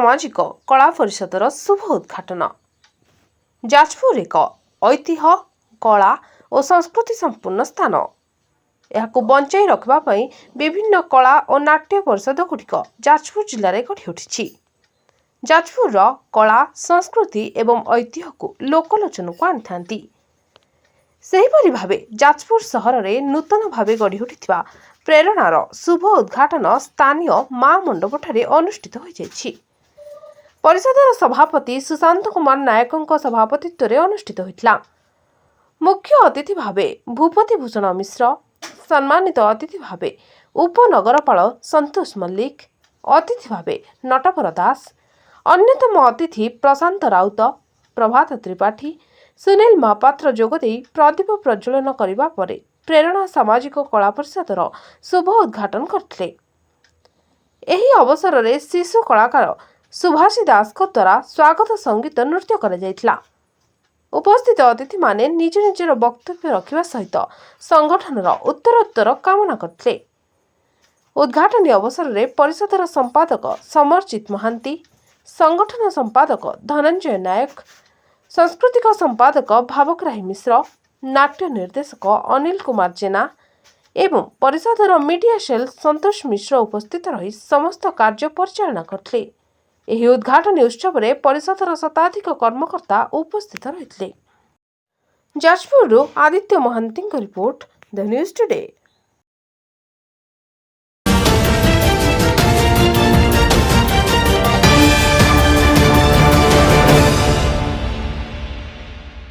सामाजिक कला परिषदर शुभ उद्घाटन। जाजपुर एक ऐतिह्य कला और संस्कृति संपूर्ण स्थान। यहां बंचाई रखा विभिन्न कला और नाट्य परिषद गुड़िक जाजपुर जिले में गढ़ी उठी। जाजपुर कला संस्कृति एवं ऐतिह्य को लोकलोचन को आनी था। सेहीपरि भावे जाजपुर सहर में नूतन भावे गढ़ी उठिथिबा प्रेरणार शुभ उद्घाटन स्थानीय माँ मंडप ठारे अनुष्ठित हो जाइछि। परिषदर सभापति सुशांत कुमार नायकों सभापतित्व में अनुष्ठित होइथिला। मुख्य अतिथि भावे भूपति भूषण मिश्र, सम्मानित अतिथि भावे उपनगरपाल संतोष मल्लिक, अतिथि भावे नटवर दास, अन्यतम अतिथि प्रशांत राउत, प्रभात त्रिपाठी, सुनील महापात्र जोगदे प्रदीप प्रज्वलन करने पर प्रेरणा सामाजिक कला परिषदर शुभ उद्घाटन करथिले। एही अवसर में शिशु कलाकार सुभाषी दास द्वारा स्वागत संगीत नृत्य करा जायथिला। उपस्थित अतिथि माने निज निजर वक्तव्य रखिबा सहित संगठनर उत्तरोत्तर कामना करथिले। उद्घाटन अवसर में परिषदर संपादक समरजित महांती, संगठन संपादक धनंजय नायक, सांस्कृतिक संपादक भावग्राही मिश्र, नाट्य निर्देशक अनिल कुमार जेना एवं परिषदर मीडिया सेल संतोष मिश्र उपस्थित रही समस्त कार्य परिचालना करथिले। एही उद्घाटन उत्सव में परिषदर शताधिक कर्मकर्ता उपस्थित रहिथिले। Jajpur Aditya Mohanty report, the news today.